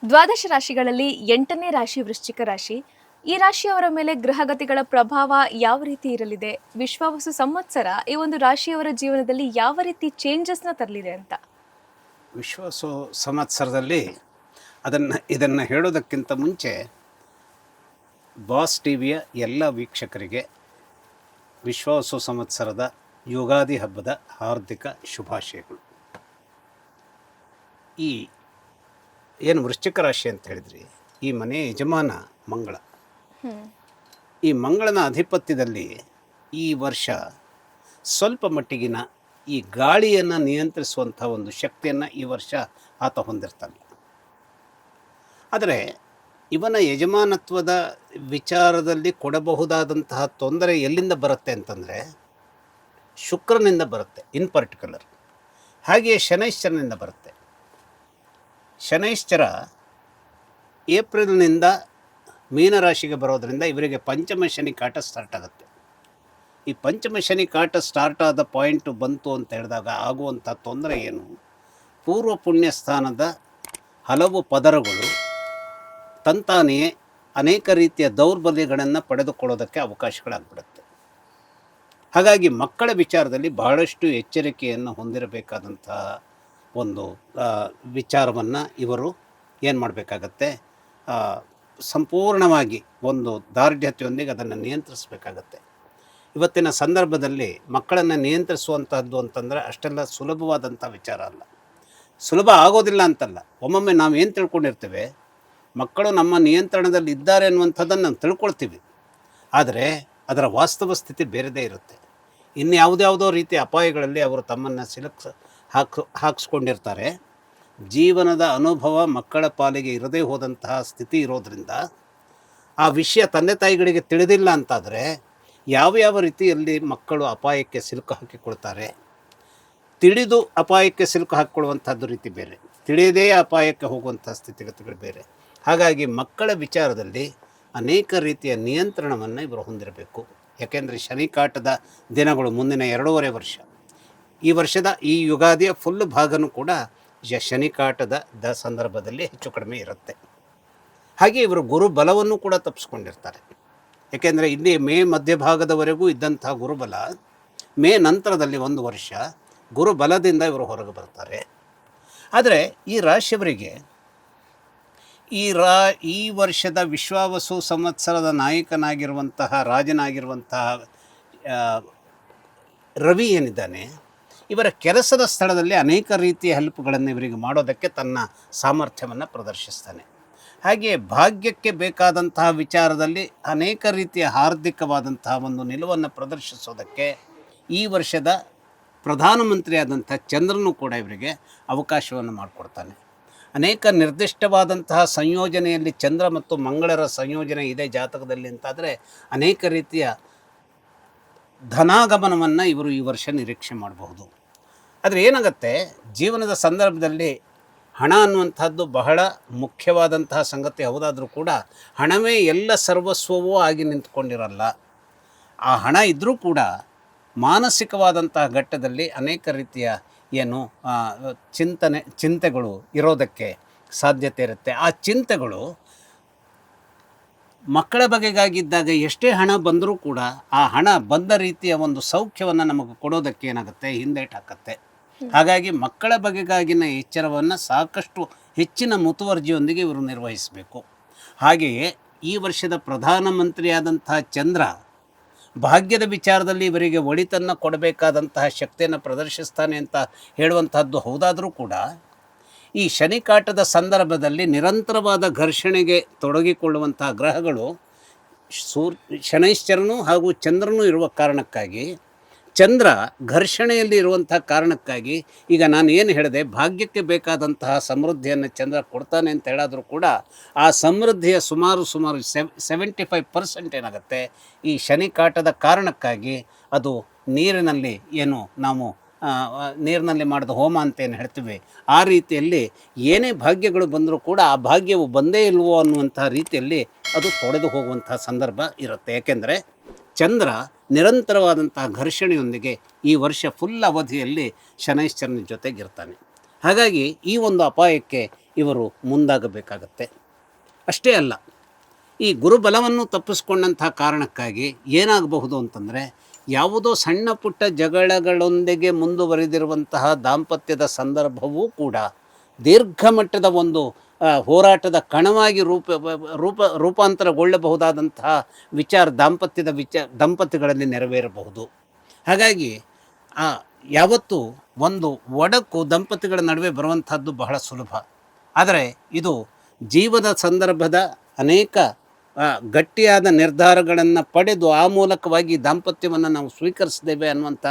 ದ್ವಾದಶ ರಾಶಿಗಳಲ್ಲಿ 8ನೇ ರಾಶಿ ವೃಶ್ಚಿಕ ರಾಶಿ. ಈ ರಾಶಿಯವರ ಮೇಲೆ ಗ್ರಹಗತಿಗಳ ಪ್ರಭಾವ ಯಾವ ರೀತಿ ಇರಲಿದೆ? ವಿಶ್ವಾವಸು ಸಂವತ್ಸರ ಈ ಒಂದು ರಾಶಿಯವರ ಜೀವನದಲ್ಲಿ ಯಾವ ರೀತಿ ಚೇಂಜಸ್ನ ತರಲಿದೆ ಅಂತ? ವಿಶ್ವಾಸ ಸಂವತ್ಸರದಲ್ಲಿ ಇದನ್ನು ಹೇಳೋದಕ್ಕಿಂತ ಮುಂಚೆ ಬಾಸ್ ಟಿವಿಯ ಎಲ್ಲ ವೀಕ್ಷಕರಿಗೆ ವಿಶ್ವಾಸ ಸಂವತ್ಸರದ ಯುಗಾದಿ ಹಬ್ಬದ ಹಾರ್ದಿಕ ಶುಭಾಶಯಗಳು. ಈ ಏನು ವೃಶ್ಚಿಕ ರಾಶಿ ಅಂತ ಹೇಳಿದ್ರಿ, ಈ ಮನೆಯ ಯಜಮಾನ ಮಂಗಳ. ಈ ಮಂಗಳನ ಆಧಿಪತ್ಯದಲ್ಲಿ ಈ ವರ್ಷ ಸ್ವಲ್ಪ ಮಟ್ಟಿಗಿನ ಈ ಗಾಳಿಯನ್ನು ನಿಯಂತ್ರಿಸುವಂಥ ಒಂದು ಶಕ್ತಿಯನ್ನು ಈ ವರ್ಷ ಆತ ಹೊಂದಿರ್ತಾನೆ. ಆದರೆ ಇವನ ಯಜಮಾನತ್ವದ ವಿಚಾರದಲ್ಲಿ ಕೊಡಬಹುದಾದಂತಹ ತೊಂದರೆ ಎಲ್ಲಿಂದ ಬರುತ್ತೆ ಅಂತಂದರೆ ಶುಕ್ರನಿಂದ ಬರುತ್ತೆ ಇನ್ ಪರ್ಟಿಕ್ಯುಲರ್. ಹಾಗೆಯೇ ಶನೈಶ್ಚರನಿಂದ ಬರುತ್ತೆ. ಶನೈಶ್ಚರ ಏಪ್ರಿಲ್ನಿಂದ ಮೀನರಾಶಿಗೆ ಬರೋದರಿಂದ ಇವರಿಗೆ ಪಂಚಮ ಶನಿ ಕಾಟ ಸ್ಟಾರ್ಟ್ ಆಗುತ್ತೆ. ಈ ಪಂಚಮ ಶನಿ ಕಾಟ ಸ್ಟಾರ್ಟ್ ಆದ ಪಾಯಿಂಟು ಬಂತು ಅಂತ ಹೇಳಿದಾಗ ಆಗುವಂಥ ತೊಂದರೆ ಏನು? ಪೂರ್ವ ಪುಣ್ಯ ಸ್ಥಾನದ ಹಲವು ಪದರಗಳು ತಂತಾನೆಯೇ ಅನೇಕ ರೀತಿಯ ದೌರ್ಬಲ್ಯಗಳನ್ನು ಪಡೆದುಕೊಳ್ಳೋದಕ್ಕೆ ಅವಕಾಶಗಳಾಗ್ಬಿಡುತ್ತೆ. ಹಾಗಾಗಿ ಮಕ್ಕಳ ವಿಚಾರದಲ್ಲಿ ಬಹಳಷ್ಟು ಎಚ್ಚರಿಕೆಯನ್ನು ಹೊಂದಿರಬೇಕಾದಂತಹ ಒಂದು ವಿಚಾರವನ್ನು ಇವರು ಏನು ಮಾಡಬೇಕಾಗತ್ತೆ, ಸಂಪೂರ್ಣವಾಗಿ ಒಂದು ದಾರ್ಢ್ಯತೆಯೊಂದಿಗೆ ಅದನ್ನು ನಿಯಂತ್ರಿಸಬೇಕಾಗತ್ತೆ. ಇವತ್ತಿನ ಸಂದರ್ಭದಲ್ಲಿ ಮಕ್ಕಳನ್ನು ನಿಯಂತ್ರಿಸುವಂಥದ್ದು ಅಂತಂದರೆ ಅಷ್ಟೆಲ್ಲ ಸುಲಭವಾದಂಥ ವಿಚಾರ ಅಲ್ಲ. ಸುಲಭ ಆಗೋದಿಲ್ಲ ಅಂತಲ್ಲ, ಒಮ್ಮೊಮ್ಮೆ ನಾವು ಏನು ತಿಳ್ಕೊಂಡಿರ್ತೇವೆ, ಮಕ್ಕಳು ನಮ್ಮ ನಿಯಂತ್ರಣದಲ್ಲಿ ಇದ್ದಾರೆ ಅನ್ನುವಂಥದ್ದನ್ನು ನಾವು ತಿಳ್ಕೊಳ್ತೀವಿ. ಆದರೆ ಅದರ ವಾಸ್ತವ ಸ್ಥಿತಿ ಬೇರೆದೇ ಇರುತ್ತೆ. ಇನ್ಯಾವುದ್ಯಾವುದೋ ರೀತಿಯ ಅಪಾಯಗಳಲ್ಲಿ ಅವರು ತಮ್ಮನ್ನು ಹಾಕಿಸ್ಕೊಂಡಿರ್ತಾರೆ. ಜೀವನದ ಅನುಭವ ಮಕ್ಕಳ ಪಾಲಿಗೆ ಇರದೇ ಹೋದಂತಹ ಸ್ಥಿತಿ ಇರೋದರಿಂದ ಆ ವಿಷಯ ತಂದೆ ತಾಯಿಗಳಿಗೆ ತಿಳಿದಿಲ್ಲ ಅಂತಾದರೆ ಯಾವ ರೀತಿಯಲ್ಲಿ ಮಕ್ಕಳು ಅಪಾಯಕ್ಕೆ ಸಿಲುಕು ಹಾಕಿಕೊಳ್ತಾರೆ. ತಿಳಿದು ಅಪಾಯಕ್ಕೆ ಸಿಲುಕು ಹಾಕಿಕೊಳ್ಳುವಂಥದ್ದು ರೀತಿ ಬೇರೆ, ತಿಳಿಯದೇ ಅಪಾಯಕ್ಕೆ ಹೋಗುವಂಥ ಸ್ಥಿತಿಗತಿಗಳು ಬೇರೆ. ಹಾಗಾಗಿ ಮಕ್ಕಳ ವಿಚಾರದಲ್ಲಿ ಅನೇಕ ರೀತಿಯ ನಿಯಂತ್ರಣವನ್ನು ಇವರು ಹೊಂದಿರಬೇಕು. ಯಾಕೆಂದರೆ ಶನಿಕಾಟದ ದಿನಗಳು ಮುಂದಿನ 2.5 ವರ್ಷ, ಈ ವರ್ಷದ ಈ ಯುಗಾದಿಯ ಫುಲ್ ಭಾಗನೂ ಕೂಡ ಶನಿಕಾಟದ ಸಂದರ್ಭದಲ್ಲಿ ಹೆಚ್ಚು ಕಡಿಮೆ ಇರುತ್ತೆ. ಹಾಗೆ ಇವರು ಗುರು ಬಲವನ್ನು ಕೂಡ ತಪ್ಪಿಸ್ಕೊಂಡಿರ್ತಾರೆ. ಏಕೆಂದರೆ ಇಲ್ಲಿ ಮೇ ಮಧ್ಯಭಾಗದವರೆಗೂ ಇದ್ದಂಥ ಗುರುಬಲ ಮೇ ನಂತರದಲ್ಲಿ 1 ವರ್ಷ ಗುರುಬಲದಿಂದ ಇವರು ಹೊರಗೆ ಬರ್ತಾರೆ. ಆದರೆ ಈ ರಾಶಿಯವರಿಗೆ ಈ ವರ್ಷದ ವಿಶ್ವಾವಸು ಸಂವತ್ಸರದ ನಾಯಕನಾಗಿರುವಂತಹ ರಾಜನಾಗಿರುವಂತಹ ರವಿ ಏನಿದ್ದಾನೆ, ಇವರ ಕೆಲಸದ ಸ್ಥಳದಲ್ಲಿ ಅನೇಕ ರೀತಿಯ ಹೆಲ್ಪ್ಗಳನ್ನು ಇವರಿಗೆ ಮಾಡೋದಕ್ಕೆ ತನ್ನ ಸಾಮರ್ಥ್ಯವನ್ನು ಪ್ರದರ್ಶಿಸ್ತಾನೆ. ಹಾಗೆಯೇ ಭಾಗ್ಯಕ್ಕೆ ಬೇಕಾದಂತಹ ವಿಚಾರದಲ್ಲಿ ಅನೇಕ ರೀತಿಯ ಹಾರ್ದಿಕವಾದಂತಹ ಒಂದು ನಿಲುವನ್ನು ಪ್ರದರ್ಶಿಸೋದಕ್ಕೆ ಈ ವರ್ಷದ ಪ್ರಧಾನಮಂತ್ರಿಯಾದಂಥ ಚಂದ್ರನು ಕೂಡ ಇವರಿಗೆ ಅವಕಾಶವನ್ನು ಮಾಡಿಕೊಡ್ತಾನೆ. ಅನೇಕ ನಿರ್ದಿಷ್ಟವಾದಂತಹ ಸಂಯೋಜನೆಯಲ್ಲಿ ಚಂದ್ರ ಮತ್ತು ಮಂಗಳರ ಸಂಯೋಜನೆ ಇದೆ ಜಾತಕದಲ್ಲಿ ಅಂತಾದರೆ ಅನೇಕ ರೀತಿಯ ಧನಾಗಮನವನ್ನು ಇವರು ಈ ವರ್ಷ ನಿರೀಕ್ಷೆ ಮಾಡಬಹುದು. ಆದರೆ ಏನಾಗುತ್ತೆ, ಜೀವನದ ಸಂದರ್ಭದಲ್ಲಿ ಹಣ ಅನ್ನುವಂಥದ್ದು ಬಹಳ ಮುಖ್ಯವಾದಂತಹ ಸಂಗತಿ ಹೌದಾದರೂ ಕೂಡ ಹಣವೇ ಎಲ್ಲ ಸರ್ವಸ್ವವೂ ಆಗಿ ನಿಂತ್ಕೊಂಡಿರಲ್ಲ. ಆ ಹಣ ಇದ್ದರೂ ಕೂಡ ಮಾನಸಿಕವಾದಂತಹ ಘಟ್ಟದಲ್ಲಿ ಅನೇಕ ರೀತಿಯ ಚಿಂತೆಗಳು ಇರೋದಕ್ಕೆ ಸಾಧ್ಯತೆ ಇರುತ್ತೆ. ಆ ಚಿಂತೆಗಳು ಮಕ್ಕಳ ಬಗೆಗಾಗಿದ್ದಾಗ ಎಷ್ಟೇ ಹಣ ಬಂದರೂ ಕೂಡ ಆ ಹಣ ಬಂದ ರೀತಿಯ ಒಂದು ಸೌಖ್ಯವನ್ನು ನಮಗೆ ಕೊಡೋದಕ್ಕೆ ಏನಾಗುತ್ತೆ, ಹಿಂದೇಟಾಕತ್ತೆ. ಹಾಗಾಗಿ ಮಕ್ಕಳ ಬಗೆಗಾಗಿನ ಎಚ್ಚರವನ್ನು ಸಾಕಷ್ಟು ಹೆಚ್ಚಿನ ಮುತುವರ್ಜಿಯೊಂದಿಗೆ ಇವರು ನಿರ್ವಹಿಸಬೇಕು. ಹಾಗೆಯೇ ಈ ವರ್ಷದ ಪ್ರಧಾನಮಂತ್ರಿಯಾದಂತಹ ಚಂದ್ರ ಭಾಗ್ಯದ ವಿಚಾರದಲ್ಲಿ ಇವರಿಗೆ ಒಳಿತನ್ನು ಕೊಡಬೇಕಾದಂತಹ ಶಕ್ತಿಯನ್ನು ಪ್ರದರ್ಶಿಸ್ತಾನೆ ಅಂತ ಹೇಳುವಂತಹದ್ದು ಹೌದಾದರೂ ಕೂಡ ಈ ಶನಿಕಾಟದ ಸಂದರ್ಭದಲ್ಲಿ ನಿರಂತರವಾದ ಘರ್ಷಣೆಗೆ ತೊಡಗಿಕೊಳ್ಳುವಂತಹ ಗ್ರಹಗಳು ಶನೈಶ್ಚರನು ಹಾಗೂ ಚಂದ್ರನೂ ಇರುವ ಕಾರಣಕ್ಕಾಗಿ, ಚಂದ್ರ ಘರ್ಷಣೆಯಲ್ಲಿ ಇರುವಂಥ ಕಾರಣಕ್ಕಾಗಿ ಈಗ ನಾನು ಏನು ಹೇಳಿದೆ, ಭಾಗ್ಯಕ್ಕೆ ಬೇಕಾದಂತಹ ಸಮೃದ್ಧಿಯನ್ನು ಚಂದ್ರ ಕೊಡ್ತಾನೆ ಅಂತ ಹೇಳಾದರೂ ಕೂಡ ಆ ಸಮೃದ್ಧಿಯ ಸುಮಾರು 75% ಏನಾಗುತ್ತೆ ಈ ಶನಿಕಾಟದ ಕಾರಣಕ್ಕಾಗಿ ಅದು ನೀರಿನಲ್ಲಿ ನಾವು ನೀರಿನಲ್ಲಿ ಮಾಡಿದ ಹೋಮ ಅಂತ ಏನು ಹೇಳ್ತೀವಿ, ಆ ರೀತಿಯಲ್ಲಿ ಏನೇ ಭಾಗ್ಯಗಳು ಬಂದರೂ ಕೂಡ ಆ ಭಾಗ್ಯವು ಬಂದೇ ಇಲ್ವೋ ಅನ್ನುವಂಥ ರೀತಿಯಲ್ಲಿ ಅದು ತೊಡೆದು ಹೋಗುವಂಥ ಸಂದರ್ಭ ಇರುತ್ತೆ. ಏಕೆಂದರೆ ಚಂದ್ರ ನಿರಂತರವಾದಂತಹ ಘರ್ಷಣೆಯೊಂದಿಗೆ ಈ ವರ್ಷ ಫುಲ್ ಅವಧಿಯಲ್ಲಿ ಶನೈಶ್ಚರನ ಜೊತೆಗಿರ್ತಾನೆ. ಹಾಗಾಗಿ ಈ ಒಂದು ಅಪಾಯಕ್ಕೆ ಇವರು ಮುಂದಾಗಬೇಕಾಗತ್ತೆ. ಅಷ್ಟೇ ಅಲ್ಲ, ಈ ಗುರುಬಲವನ್ನು ತಪ್ಪಿಸ್ಕೊಂಡಂಥ ಕಾರಣಕ್ಕಾಗಿ ಏನಾಗಬಹುದು ಅಂತಂದರೆ, ಯಾವುದೋ ಸಣ್ಣ ಪುಟ್ಟ ಜಗಳಗಳೊಂದಿಗೆ ಮುಂದುವರೆದಿರುವಂತಹ ದಾಂಪತ್ಯದ ಸಂದರ್ಭವೂ ಕೂಡ ದೀರ್ಘ ಮಟ್ಟದ ಒಂದು ಹೋರಾಟದ ಕಣವಾಗಿ ರೂಪಾಂತರಗೊಳ್ಳಬಹುದಾದಂತಹ ದಂಪತಿಗಳಲ್ಲಿ ನೆರವೇರಬಹುದು. ಹಾಗಾಗಿ ಯಾವತ್ತೂ ಒಂದು ಒಡಕು ದಂಪತಿಗಳ ನಡುವೆ ಬರುವಂಥದ್ದು ಬಹಳ ಸುಲಭ. ಆದರೆ ಇದು ಜೀವದ ಸಂದರ್ಭದ ಅನೇಕ ಗಟ್ಟಿಯಾದ ನಿರ್ಧಾರಗಳನ್ನು ಪಡೆದು ಆ ಮೂಲಕವಾಗಿ ದಾಂಪತ್ಯವನ್ನು ನಾವು ಸ್ವೀಕರಿಸಿದ್ದೇವೆ ಅನ್ನುವಂಥ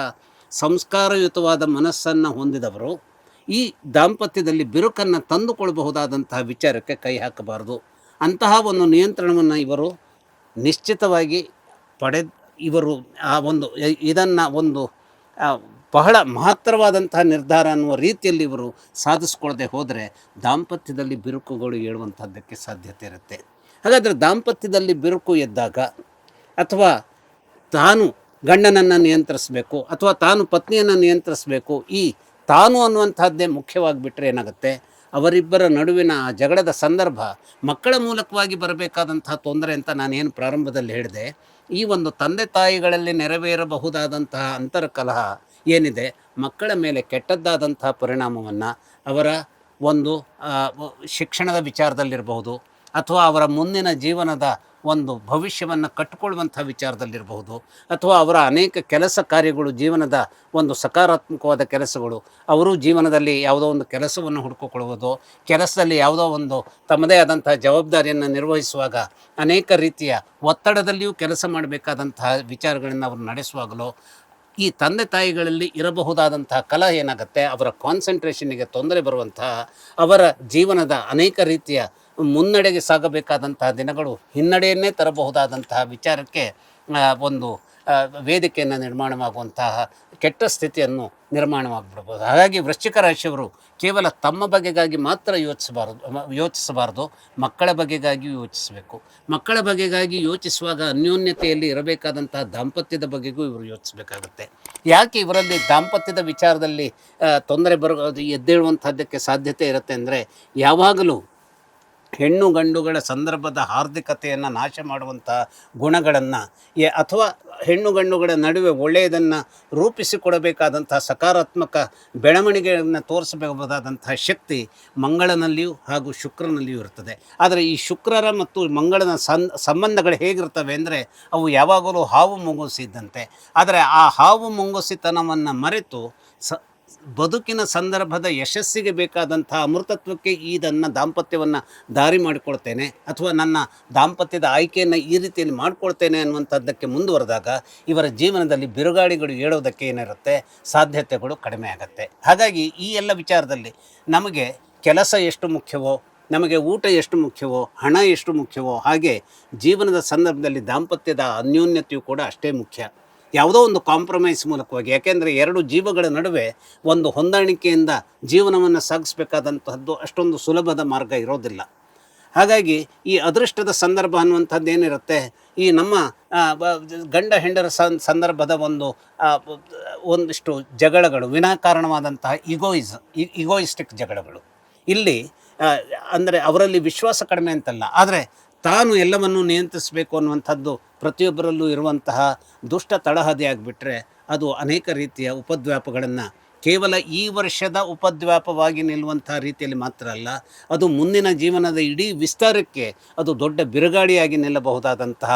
ಸಂಸ್ಕಾರಯುತವಾದ ಮನಸ್ಸನ್ನು ಹೊಂದಿದವರು ಈ ದಾಂಪತ್ಯದಲ್ಲಿ ಬಿರುಕನ್ನು ತಂದುಕೊಳ್ಬಹುದಾದಂತಹ ವಿಚಾರಕ್ಕೆ ಕೈ ಹಾಕಬಾರದು. ಅಂತಹ ಒಂದು ನಿಯಂತ್ರಣವನ್ನು ಇವರು ನಿಶ್ಚಿತವಾಗಿ ಇವರು ಇದನ್ನು ಒಂದು ಬಹಳ ಮಹತ್ತರವಾದಂತಹ ನಿರ್ಧಾರ ಅನ್ನುವ ರೀತಿಯಲ್ಲಿ ಇವರು ಸಾಧಿಸ್ಕೊಳ್ಳದೆ ಹೋದರೆ ದಾಂಪತ್ಯದಲ್ಲಿ ಬಿರುಕುಗಳು ಏಳುವಂಥದ್ದಕ್ಕೆ ಸಾಧ್ಯತೆ ಇರುತ್ತೆ. ಹಾಗಾದರೆ ದಾಂಪತ್ಯದಲ್ಲಿ ಬಿರುಕು ಎದ್ದಾಗ, ಅಥವಾ ತಾನು ಗಂಡನನ್ನು ನಿಯಂತ್ರಿಸಬೇಕು ಅಥವಾ ತಾನು ಪತ್ನಿಯನ್ನು ನಿಯಂತ್ರಿಸಬೇಕು, ಈ ತಾನು ಅನ್ನುವಂಥದ್ದೇ ಮುಖ್ಯವಾಗಿಬಿಟ್ರೆ ಏನಾಗುತ್ತೆ, ಅವರಿಬ್ಬರ ನಡುವಿನ ಆ ಜಗಳದ ಸಂದರ್ಭ ಮಕ್ಕಳ ಮೂಲಕವಾಗಿ ಬರಬೇಕಾದಂತಹ ತೊಂದರೆ ಅಂತ ನಾನೇನು ಪ್ರಾರಂಭದಲ್ಲಿ ಹೇಳಿದೆ. ಈ ಒಂದು ತಂದೆ ತಾಯಿಗಳಲ್ಲಿ ನೆರವೇರಬಹುದಾದಂತಹ ಅಂತರ್ಕಲಹ ಏನಿದೆ, ಮಕ್ಕಳ ಮೇಲೆ ಕೆಟ್ಟದ್ದಾದಂತಹ ಪರಿಣಾಮವನ್ನು ಅವರ ಒಂದು ಶಿಕ್ಷಣದ ವಿಚಾರದಲ್ಲಿರಬಹುದು, ಅಥವಾ ಅವರ ಮುಂದಿನ ಜೀವನದ ಒಂದು ಭವಿಷ್ಯವನ್ನು ಕಟ್ಟಿಕೊಳ್ಳುವಂಥ ವಿಚಾರದಲ್ಲಿರಬಹುದು, ಅಥವಾ ಅವರ ಅನೇಕ ಕೆಲಸ ಕಾರ್ಯಗಳು, ಜೀವನದ ಒಂದು ಸಕಾರಾತ್ಮಕವಾದ ಕೆಲಸಗಳು, ಅವರು ಜೀವನದಲ್ಲಿ ಯಾವುದೋ ಒಂದು ಕೆಲಸವನ್ನು ಹುಡುಕಿಕೊಳ್ಳುವುದು, ಕೆಲಸದಲ್ಲಿ ಯಾವುದೋ ಒಂದು ತಮ್ಮದೇ ಆದಂತಹ ಜವಾಬ್ದಾರಿಯನ್ನು ನಿರ್ವಹಿಸುವಾಗ ಅನೇಕ ರೀತಿಯ ಒತ್ತಡದಲ್ಲಿಯೂ ಕೆಲಸ ಮಾಡಬೇಕಾದಂತಹ ವಿಚಾರಗಳನ್ನು ಅವರು ನಡೆಸುವಾಗಲೂ ಈ ತಂದೆ ತಾಯಿಗಳಲ್ಲಿ ಇರಬಹುದಾದಂತಹ ಕಲಹ ಏನಾಗುತ್ತೆ, ಅವರ ಕಾನ್ಸಂಟ್ರೇಷನ್ನಿಗೆ ತೊಂದರೆ ಬರುವಂತಹ, ಅವರ ಜೀವನದ ಅನೇಕ ರೀತಿಯ ಮುನ್ನಡೆಗೆ ಸಾಗಬೇಕಾದಂತಹ ದಿನಗಳು ಹಿನ್ನಡೆಯನ್ನೇ ತರಬಹುದಾದಂತಹ ವಿಚಾರಕ್ಕೆ ಒಂದು ವೇದಿಕೆಯನ್ನು ನಿರ್ಮಾಣವಾಗುವಂತಹ ಕೆಟ್ಟ ಸ್ಥಿತಿಯನ್ನು ನಿರ್ಮಾಣವಾಗಿಬಿಡ್ಬೋದು. ಹಾಗಾಗಿ ವೃಶ್ಚಿಕ ರಾಶಿಯವರು ಕೇವಲ ತಮ್ಮ ಬಗೆಗಾಗಿ ಮಾತ್ರ ಯೋಚಿಸಬಾರದು, ಮಕ್ಕಳ ಬಗೆಗಾಗಿ ಯೋಚಿಸಬೇಕು. ಮಕ್ಕಳ ಬಗೆಗಾಗಿ ಯೋಚಿಸುವಾಗ ಅನ್ಯೋನ್ಯತೆಯಲ್ಲಿ ಇರಬೇಕಾದಂತಹ ದಾಂಪತ್ಯದ ಬಗೆಗೂ ಇವರು ಯೋಚಿಸಬೇಕಾಗುತ್ತೆ. ಯಾಕೆ ಇವರಲ್ಲಿ ದಾಂಪತ್ಯದ ವಿಚಾರದಲ್ಲಿ ತೊಂದರೆ ಎದ್ದೇಳುವಂಥದ್ದಕ್ಕೆ ಸಾಧ್ಯತೆ ಇರುತ್ತೆ ಅಂದರೆ, ಯಾವಾಗಲೂ ಹೆಣ್ಣು ಗಂಡುಗಳ ಸಂದರ್ಭದ ಹಾರ್ದಿಕತೆಯನ್ನು ನಾಶ ಮಾಡುವಂಥ ಗುಣಗಳನ್ನು, ಅಥವಾ ಹೆಣ್ಣು ಗಂಡುಗಳ ನಡುವೆ ಒಳ್ಳೆಯದನ್ನು ರೂಪಿಸಿಕೊಡಬೇಕಾದಂತಹ ಸಕಾರಾತ್ಮಕ ಬೆಳವಣಿಗೆಯನ್ನು ತೋರಿಸಬಹುದಾದಂತಹ ಶಕ್ತಿ ಮಂಗಳನಲ್ಲಿಯೂ ಹಾಗೂ ಶುಕ್ರನಲ್ಲಿಯೂ ಇರ್ತದೆ. ಆದರೆ ಈ ಶುಕ್ರರ ಮತ್ತು ಮಂಗಳನ ಸಂಬಂಧಗಳು ಹೇಗಿರ್ತವೆ ಅಂದರೆ, ಅವು ಯಾವಾಗಲೂ ಹಾವು ಮುಂಗುಸಿದ್ದಂತೆ. ಆದರೆ ಆ ಹಾವು ಮುಂಗುಸಿತನವನ್ನು ಮರೆತು ಬದುಕಿನ ಸಂದರ್ಭದ ಯಶಸ್ಸಿಗೆ ಬೇಕಾದಂಥ ಅಮೃತತ್ವಕ್ಕೆ ಇದನ್ನು ದಾಂಪತ್ಯವನ್ನು ದಾರಿ ಮಾಡಿಕೊಳ್ತೇನೆ, ಅಥವಾ ನನ್ನ ದಾಂಪತ್ಯದ ಆಯ್ಕೆಯನ್ನು ಈ ರೀತಿಯಲ್ಲಿ ಮಾಡಿಕೊಳ್ತೇನೆ ಅನ್ನುವಂಥದ್ದಕ್ಕೆ ಮುಂದುವರೆದಾಗ ಇವರ ಜೀವನದಲ್ಲಿ ಬಿರುಗಾಳಿಗಳು ಏಳೋದಕ್ಕೆ ಏನಿರುತ್ತೆ, ಸಾಧ್ಯತೆಗಳು ಕಡಿಮೆ ಆಗುತ್ತೆ. ಹಾಗಾಗಿ ಈ ಎಲ್ಲ ವಿಚಾರದಲ್ಲಿ ನಮಗೆ ಕೆಲಸ ಎಷ್ಟು ಮುಖ್ಯವೋ, ನಮಗೆ ಊಟ ಎಷ್ಟು ಮುಖ್ಯವೋ, ಹಣ ಎಷ್ಟು ಮುಖ್ಯವೋ, ಹಾಗೆ ಜೀವನದ ಸಂದರ್ಭದಲ್ಲಿ ದಾಂಪತ್ಯದ ಅನ್ಯೋನ್ಯತೆಯು ಕೂಡ ಅಷ್ಟೇ ಮುಖ್ಯ. ಯಾವುದೋ ಒಂದು ಕಾಂಪ್ರಮೈಸ್ ಮೂಲಕವಾಗಿ, ಯಾಕೆಂದರೆ ಎರಡು ಜೀವಗಳ ನಡುವೆ ಒಂದು ಹೊಂದಾಣಿಕೆಯಿಂದ ಜೀವನವನ್ನು ಸಾಗಿಸಬೇಕಾದಂತಹದ್ದು ಅಷ್ಟೊಂದು ಸುಲಭದ ಮಾರ್ಗ ಇರೋದಿಲ್ಲ. ಹಾಗಾಗಿ ಈ ಅದೃಷ್ಟದ ಸಂದರ್ಭ ಅನ್ನುವಂಥದ್ದು ಏನಿರುತ್ತೆ, ಈ ನಮ್ಮ ಗಂಡ ಹೆಂಡರ ಸಂದರ್ಭದ ಒಂದಿಷ್ಟು ಜಗಳಗಳು, ವಿನಾಕಾರಣವಾದಂತಹ ಇಗೋಯಿಸ್ಟಿಕ್ ಜಗಳಗಳು. ಇಲ್ಲಿ ಅಂದರೆ ಅವರಲ್ಲಿ ವಿಶ್ವಾಸ ಕಡಿಮೆ ಅಂತಲ್ಲ, ಆದರೆ ತಾನು ಎಲ್ಲವನ್ನೂ ನಿಯಂತ್ರಿಸಬೇಕು ಅನ್ನುವಂಥದ್ದು ಪ್ರತಿಯೊಬ್ಬರಲ್ಲೂ ಇರುವಂತಹ ದುಷ್ಟ ತಳಹದಿ ಆಗಿಬಿಟ್ರೆ ಅದು ಅನೇಕ ರೀತಿಯ ಉಪದ್ವ್ಯಾಪಗಳನ್ನು, ಕೇವಲ ಈ ವರ್ಷದ ಉಪದ್ವ್ಯಾಪವಾಗಿ ನಿಲ್ಲುವಂಥ ರೀತಿಯಲ್ಲಿ ಮಾತ್ರ ಅಲ್ಲ, ಅದು ಮುಂದಿನ ಜೀವನದ ಇಡೀ ವಿಸ್ತಾರಕ್ಕೆ ಅದು ದೊಡ್ಡ ಬಿರುಗಾಳಿಯಾಗಿ ನಿಲ್ಲಬಹುದಾದಂತಹ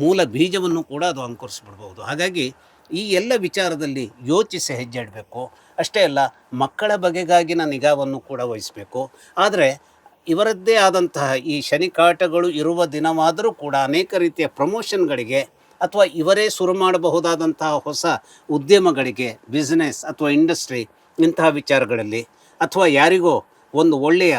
ಮೂಲ ಬೀಜವನ್ನು ಕೂಡ ಅದು ಅಂಕುರಿಸ್ಬಿಡ್ಬೋದು. ಹಾಗಾಗಿ ಈ ಎಲ್ಲ ವಿಚಾರದಲ್ಲಿ ಯೋಚಿಸಿ ಹೆಜ್ಜೆ ಇಡಬೇಕು. ಅಷ್ಟೇ ಅಲ್ಲ, ಮಕ್ಕಳ ಬಗೆಗಾಗಿನ ನಿಗಾವನ್ನು ಕೂಡ ವಹಿಸಬೇಕು. ಆದರೆ ಇವರದ್ದೇ ಆದಂತಹ ಈ ಶನಿಕಾಟಗಳು ಇರುವ ದಿನವಾದರೂ ಕೂಡ ಅನೇಕ ರೀತಿಯ ಪ್ರಮೋಷನ್ಗಳಿಗೆ, ಅಥವಾ ಇವರೇ ಶುರು ಮಾಡಬಹುದಾದಂತಹ ಹೊಸ ಉದ್ಯಮಗಳಿಗೆ, ಬಿಸ್ನೆಸ್ ಅಥವಾ ಇಂಡಸ್ಟ್ರಿ ಇಂತಹ ವಿಚಾರಗಳಲ್ಲಿ, ಅಥವಾ ಯಾರಿಗೋ ಒಂದು ಒಳ್ಳೆಯ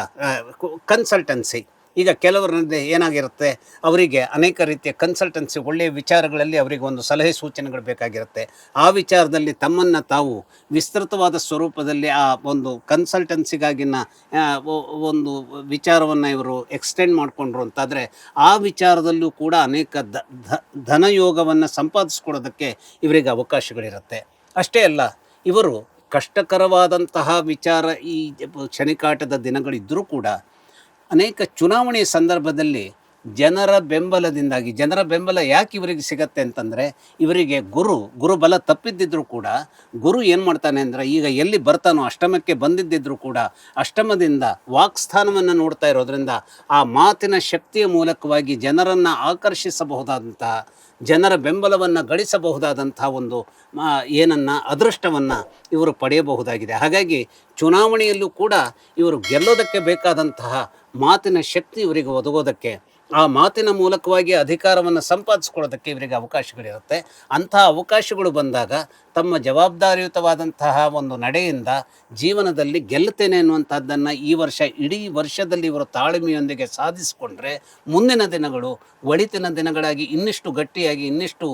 ಕನ್ಸಲ್ಟೆನ್ಸಿ, ಈಗ ಕೆಲವರಲ್ಲಿ ಏನಾಗಿರುತ್ತೆ, ಅವರಿಗೆ ಅನೇಕ ರೀತಿಯ ಕನ್ಸಲ್ಟೆನ್ಸಿ ಒಳ್ಳೆಯ ವಿಚಾರಗಳಲ್ಲಿ ಅವರಿಗೆ ಒಂದು ಸಲಹೆ ಸೂಚನೆಗಳು ಬೇಕಾಗಿರುತ್ತೆ. ಆ ವಿಚಾರದಲ್ಲಿ ತಮ್ಮನ್ನು ತಾವು ವಿಸ್ತೃತವಾದ ಸ್ವರೂಪದಲ್ಲಿ ಆ ಒಂದು ಕನ್ಸಲ್ಟೆನ್ಸಿಗಾಗಿನ ಒಂದು ವಿಚಾರವನ್ನು ಇವರು ಎಕ್ಸ್ಟೆಂಡ್ ಮಾಡಿಕೊಂಡ್ರು ಅಂತಾದರೆ, ಆ ವಿಚಾರದಲ್ಲೂ ಕೂಡ ಅನೇಕ ಧನಯೋಗವನ್ನು ಸಂಪಾದಿಸ್ಕೊಳ್ಳೋದಕ್ಕೆ ಇವರಿಗೆ ಅವಕಾಶಗಳಿರುತ್ತೆ. ಅಷ್ಟೇ ಅಲ್ಲ, ಇವರು ಕಷ್ಟಕರವಾದಂತಹ ವಿಚಾರ ಈ ಶನಿಕಾಟದ ದಿನಗಳಿದ್ದರೂ ಕೂಡ ಅನೇಕ ಚುನಾವಣೆಯ ಸಂದರ್ಭದಲ್ಲಿ ಜನರ ಬೆಂಬಲದಿಂದಾಗಿ, ಜನರ ಬೆಂಬಲ ಯಾಕೆ ಇವರಿಗೆ ಸಿಗತ್ತೆ ಅಂತಂದರೆ, ಇವರಿಗೆ ಗುರುಬಲ ತಪ್ಪಿದ್ದಿದ್ರು ಕೂಡ ಗುರು ಏನು ಮಾಡ್ತಾನೆ ಅಂದರೆ, ಈಗ ಎಲ್ಲಿ ಬರ್ತಾನೋ ಅಷ್ಟಮಕ್ಕೆ ಬಂದಿದ್ದಿದ್ರು ಕೂಡ ಅಷ್ಟಮದಿಂದ ವಾಕ್ಸ್ಥಾನವನ್ನು ನೋಡ್ತಾ ಇರೋದ್ರಿಂದ ಆ ಮಾತಿನ ಶಕ್ತಿಯ ಮೂಲಕವಾಗಿ ಜನರನ್ನು ಆಕರ್ಷಿಸಬಹುದಾದಂತಹ, ಜನರ ಬೆಂಬಲವನ್ನು ಗಳಿಸಬಹುದಾದಂತಹ ಒಂದು ಅದೃಷ್ಟವನ್ನು ಇವರು ಪಡೆಯಬಹುದಾಗಿದೆ. ಹಾಗಾಗಿ ಚುನಾವಣೆಯಲ್ಲೂ ಕೂಡ ಇವರು ಗೆಲ್ಲೋದಕ್ಕೆ ಬೇಕಾದಂತಹ ಮಾತಿನ ಶಕ್ತಿ ಇವರಿಗೆ ಒದಗೋದಕ್ಕೆ, ಆ ಮಾತಿನ ಮೂಲಕವಾಗಿ ಅಧಿಕಾರವನ್ನು ಸಂಪಾದಿಸ್ಕೊಳ್ಳೋದಕ್ಕೆ ಇವರಿಗೆ ಅವಕಾಶಗಳಿರುತ್ತೆ. ಅಂತಹ ಅವಕಾಶಗಳು ಬಂದಾಗ ತಮ್ಮ ಜವಾಬ್ದಾರಿಯುತವಾದಂತಹ ಒಂದು ನಡೆಯಿಂದ ಜೀವನದಲ್ಲಿ ಗೆಲ್ಲುತ್ತೇನೆ ಅನ್ನುವಂಥದ್ದನ್ನು ಇಡೀ ವರ್ಷದಲ್ಲಿ ಇವರು ತಾಳ್ಮೆಯೊಂದಿಗೆ ಸಾಧಿಸಿಕೊಂಡ್ರೆ ಮುಂದಿನ ದಿನಗಳು ಒಳಿತಿನ ದಿನಗಳಾಗಿ ಇನ್ನಿಷ್ಟು ಗಟ್ಟಿಯಾಗಿ, ಇನ್ನಿಷ್ಟು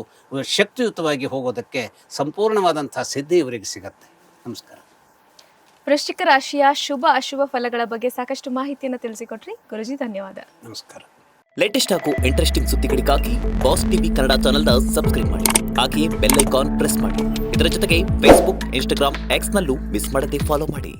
ಶಕ್ತಿಯುತವಾಗಿ ಹೋಗೋದಕ್ಕೆ ಸಂಪೂರ್ಣವಾದಂಥ ಸಿದ್ಧಿ ಇವರಿಗೆ ಸಿಗತ್ತೆ. ನಮಸ್ಕಾರ. ವೃಶ್ಚಿಕ ರಾಶಿಯ ಶುಭ ಅಶುಭ ಫಲಗಳ ಬಗ್ಗೆ ಸಾಕಷ್ಟು ಮಾಹಿತಿಯನ್ನು ತಿಳಿಸಿಕೊಟ್ರಿ ಗುರುಜಿ, ಧನ್ಯವಾದ. ನಮಸ್ಕಾರ. ಲೇಟೆಸ್ಟ್ ಹಾಗೂ ಇಂಟ್ರೆಸ್ಟಿಂಗ್ ಸುದ್ದಿಗಳಿಗಾಗಿ ಬಾಸ್ ಟಿವಿ ಕನ್ನಡ ಚಾನೆಲ್ನ ಸಬ್ಸ್ಕ್ರೈಬ್ ಮಾಡಿ. ಹಾಗೆಯೇ ಬೆಲ್ ಐಕಾನ್ ಪ್ರೆಸ್ ಮಾಡಿ. ಇದರ ಜೊತೆಗೆ ಫೇಸ್ಬುಕ್, ಇನ್ಸ್ಟಾಗ್ರಾಮ್, ಎಕ್ಸ್ನಲ್ಲೂ ಮಿಸ್ ಮಾಡದೆ ಫಾಲೋ ಮಾಡಿ.